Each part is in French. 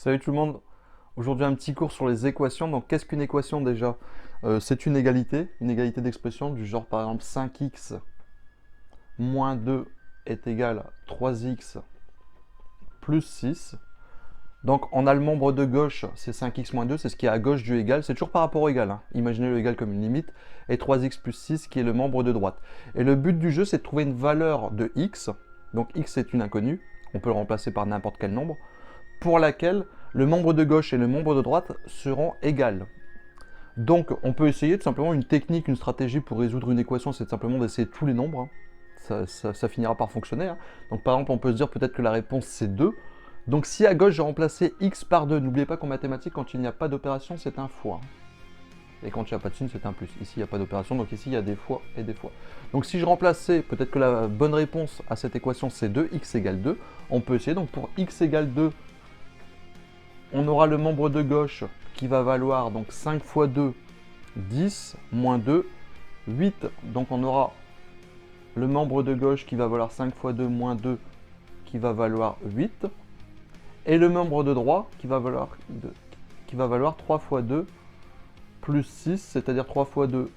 Salut tout le monde. Aujourd'hui un petit cours sur les équations. Donc qu'est-ce qu'une équation déjà? C'est une égalité d'expression du genre par exemple 5x moins 2 est égal à 3x plus 6. Donc on a le membre de gauche, c'est 5x moins 2, c'est ce qui est à gauche du égal. C'est toujours par rapport au égal, hein. Imaginez le égal comme une limite. Et 3x plus 6 qui est le membre de droite. Et le but du jeu c'est de trouver une valeur de x. Donc x est une inconnue, on peut le remplacer par n'importe quel nombre, pour laquelle le membre de gauche et le membre de droite seront égales. Donc on peut essayer tout simplement une technique, une stratégie pour résoudre une équation, c'est simplement d'essayer tous les nombres, hein. Ça finira par fonctionner, hein. Donc par exemple on peut se dire peut-être que la réponse c'est 2. Donc si à gauche j'ai remplacé x par 2, n'oubliez pas qu'en mathématiques quand il n'y a pas d'opération c'est un fois. Et quand il n'y a pas de signe c'est un plus. Ici il n'y a pas d'opération, donc ici il y a des fois et des fois. Donc si je remplaçais, peut-être que la bonne réponse à cette équation c'est 2, x égale 2. On peut essayer, donc pour x égale 2, on aura le membre de gauche qui va valoir donc 5 fois 2, 10, moins 2, 8. Donc on aura le membre de gauche qui va valoir 5 fois 2, moins 2, qui va valoir 8. Et le membre de droite qui va valoir 3 fois 2, plus 6, c'est-à-dire 3 fois 2,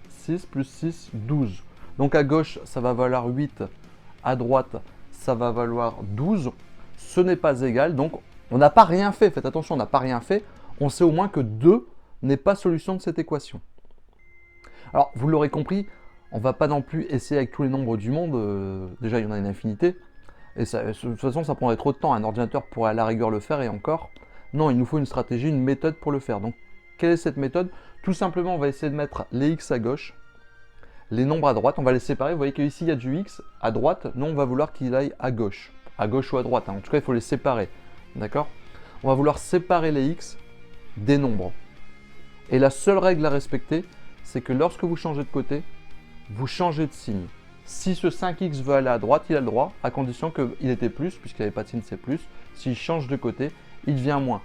6, plus 6, 12. Donc à gauche, ça va valoir 8, à droite, ça va valoir 12. Ce n'est pas égal, donc on n'a pas rien fait, faites attention, on n'a pas rien fait. On sait au moins que 2 n'est pas solution de cette équation. Alors, vous l'aurez compris, on ne va pas non plus essayer avec tous les nombres du monde. Déjà, il y en a une infinité. Et ça, de toute façon, ça prendrait trop de temps. Un ordinateur pourrait à la rigueur le faire et encore. Non, il nous faut une stratégie, une méthode pour le faire. Donc, quelle est cette méthode? Tout simplement, on va essayer de mettre les x à gauche, les nombres à droite. On va les séparer. Vous voyez qu'ici, il y a du x à droite. Nous, on va vouloir qu'il aille à gauche. À gauche ou à droite, hein. En tout cas, il faut les séparer. D'accord? On va vouloir séparer les x des nombres. Et la seule règle à respecter, c'est que lorsque vous changez de côté, vous changez de signe. Si ce 5x veut aller à droite, il a le droit, à condition qu'il était plus, puisqu'il n'avait pas de signe, c'est plus. S'il change de côté, il devient moins.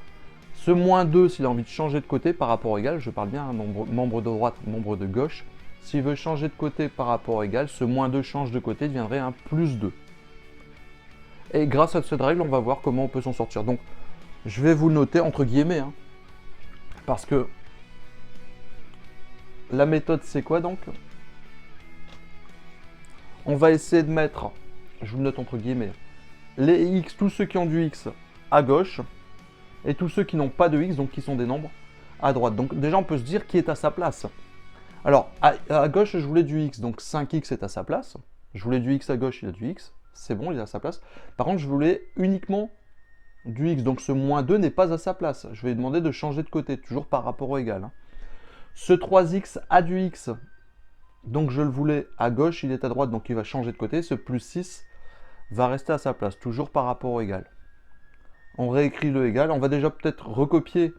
Ce moins 2, s'il a envie de changer de côté par rapport au égal, je parle bien, hein, membre de droite, membre de gauche, s'il veut changer de côté par rapport au égal, ce moins 2 change de côté, deviendrait un plus 2. Et grâce à cette règle, on va voir comment on peut s'en sortir. Donc, je vais vous le noter entre guillemets, hein, parce que la méthode, c'est quoi donc? On va essayer de mettre, je vous le note entre guillemets, les x, tous ceux qui ont du x à gauche, et tous ceux qui n'ont pas de x, donc qui sont des nombres, à droite. Donc déjà, on peut se dire qui est à sa place. Alors, à gauche, je voulais du x, donc 5x est à sa place. Je voulais du x à gauche, il a du x. C'est bon, il est à sa place. Par contre, je voulais uniquement du x, donc ce moins 2 n'est pas à sa place. Je vais lui demander de changer de côté, toujours par rapport au égal, hein. Ce 3x a du x, donc je le voulais à gauche, il est à droite, donc il va changer de côté. Ce plus 6 va rester à sa place, toujours par rapport au égal. On réécrit le égal, on va déjà peut-être recopier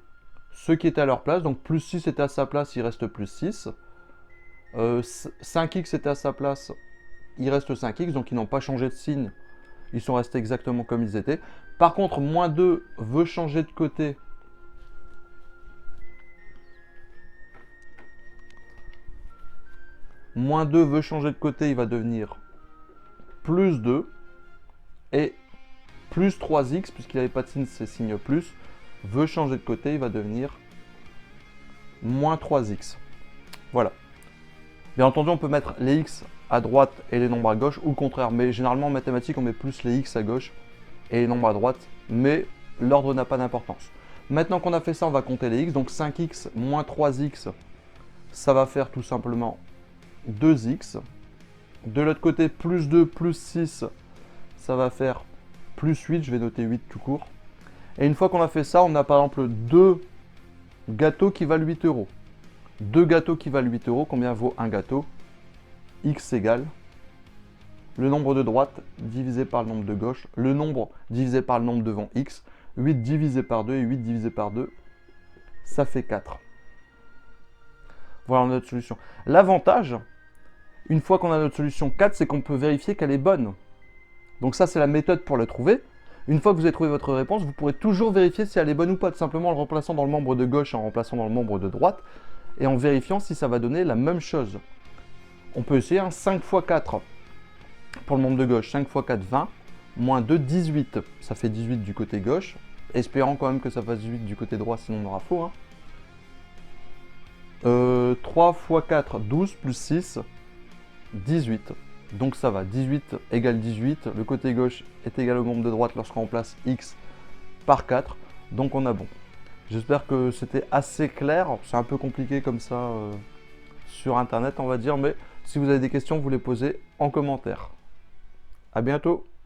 ceux qui étaient à leur place. Donc plus 6 était à sa place, il reste plus 6. 5x était à sa place, il reste 5x, donc ils n'ont pas changé de signe. Ils sont restés exactement comme ils étaient. Par contre, moins 2 veut changer de côté. Moins 2 veut changer de côté, il va devenir plus 2. Et plus 3x, puisqu'il n'avait pas de signe, c'est signe plus, veut changer de côté, il va devenir moins 3x. Voilà. Bien entendu, on peut mettre les x à droite et les nombres à gauche, ou le contraire. Mais généralement, en mathématiques, on met plus les x à gauche et les nombres à droite. Mais l'ordre n'a pas d'importance. Maintenant qu'on a fait ça, on va compter les x. Donc 5x moins 3x, ça va faire tout simplement 2x. De l'autre côté, plus 2 plus 6, ça va faire plus 8. Je vais noter 8 tout court. Et une fois qu'on a fait ça, on a par exemple 2 gâteaux qui valent 8 euros. 2 gâteaux qui valent 8 euros, combien vaut un gâteau? X égale le nombre de droite divisé par le nombre de gauche, le nombre divisé par le nombre devant x, 8 divisé par 2 et 8 divisé par 2, ça fait 4. Voilà notre solution. L'avantage, une fois qu'on a notre solution 4, c'est qu'on peut vérifier qu'elle est bonne. Donc ça, c'est la méthode pour le trouver. Une fois que vous avez trouvé votre réponse, vous pourrez toujours vérifier si elle est bonne ou pas, tout simplement en le remplaçant dans le membre de gauche et en remplaçant dans le membre de droite, et en vérifiant si ça va donner la même chose. On peut essayer un 5 x 4 pour le membre de gauche. 5 x 4, 20, moins 2, 18. Ça fait 18 du côté gauche, Espérant quand même que ça fasse 18 du côté droit, sinon on aura faux. Hein. 3 x 4, 12 plus 6, 18. Donc ça va, 18 égale 18. Le côté gauche est égal au nombre de droite lorsqu'on remplace x par 4. Donc on a bon. J'espère que c'était assez clair. C'est un peu compliqué comme ça sur internet, on va dire. Mais si vous avez des questions, vous les posez en commentaire. À bientôt.